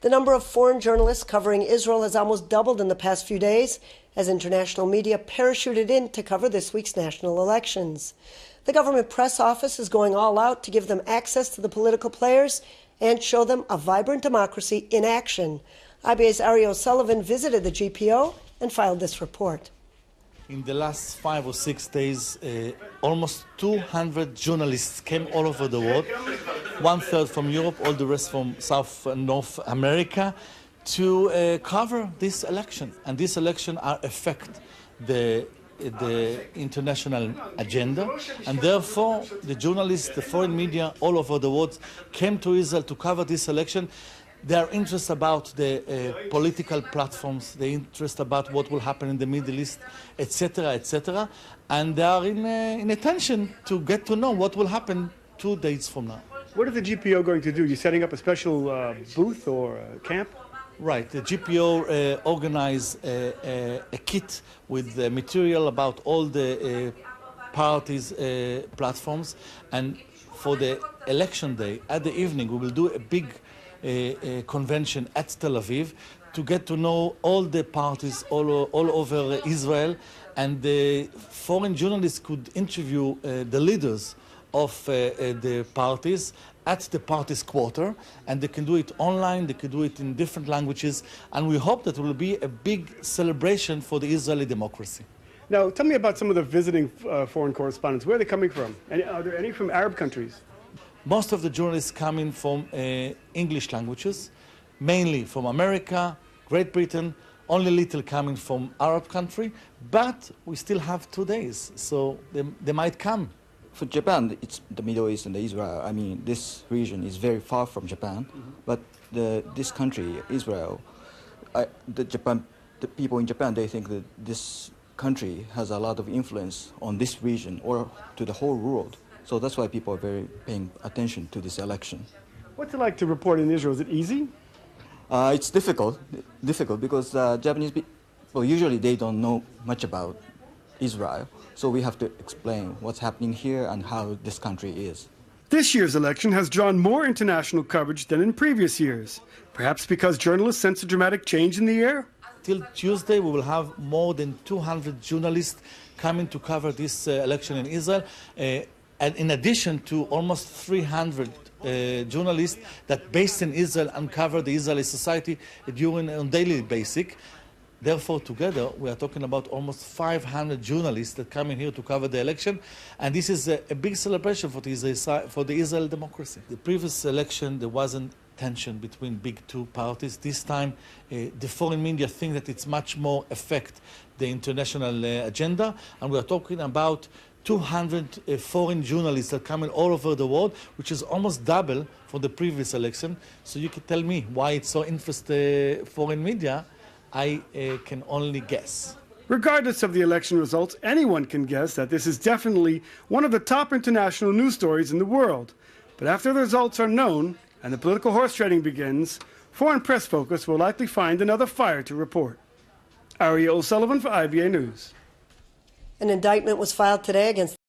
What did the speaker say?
The number of foreign journalists covering Israel has almost doubled in the past few days as international media parachuted in to cover this week's national elections. The government press office is going all out to give them access to the political players and show them a vibrant democracy in action. IBA's Ari O'Sullivan visited the GPO and filed this report. In the last 5 or 6 days, almost 200 journalists came all over the world, 1/3 from Europe, all the rest from South and North America, to cover this election. And this election affect the international agenda, and therefore the journalists, the foreign media all over the world came to Israel to cover this election. Their interest about the political platforms, their interest about what will happen in the Middle East, etc., and they are in attention to get to know what will happen 2 days from now. What is the GPO going to do? You setting up a special booth or camp? Right, the GPO organized a kit with material about all the parties' platforms, and for the election day, at the evening, we will do a big convention at Tel Aviv to get to know all the parties all over Israel, and the foreign journalists could interview the leaders of the parties at the party's quarter, and they can do it online, they can do it in different languages, and we hope that it will be a big celebration for the Israeli democracy. Now, tell me about some of the visiting foreign correspondents. Where are they coming from? And are there any from Arab countries? Most of the journalists coming from English languages, mainly from America, Great Britain, only little coming from Arab country, but we still have 2 days, so they might come. For Japan, it's the Middle East and Israel. I mean, this region is very far from Japan, but this country, Israel, the people in Japan, they think that this country has a lot of influence on this region or to the whole world. So that's why people are very paying attention to this election. What's it like to report in Israel? Is it easy? It's difficult because Japanese people, usually they don't know much about Israel. So we have to explain what's happening here and how this country is. This year's election has drawn more international coverage than in previous years, perhaps because journalists sense a dramatic change in the air. Till Tuesday, we will have more than 200 journalists coming to cover this election in Israel. And in addition to almost 300 journalists that based in Israel and cover the Israeli society on daily basis. Therefore, together, we are talking about almost 500 journalists that come in here to cover the election. And this is a big celebration for the Israeli democracy. The previous election, there wasn't tension between big two parties. This time, the foreign media think that it's much more affect the international agenda. And we are talking about 200 foreign journalists that come in all over the world, which is almost double for the previous election. So you can tell me why it's so interesting foreign media. I can only guess. Regardless of the election results, anyone can guess that this is definitely one of the top international news stories in the world. But after the results are known and the political horse trading begins, Foreign Press Focus will likely find another fire to report. Ari O'Sullivan for IBA News. An indictment was filed today against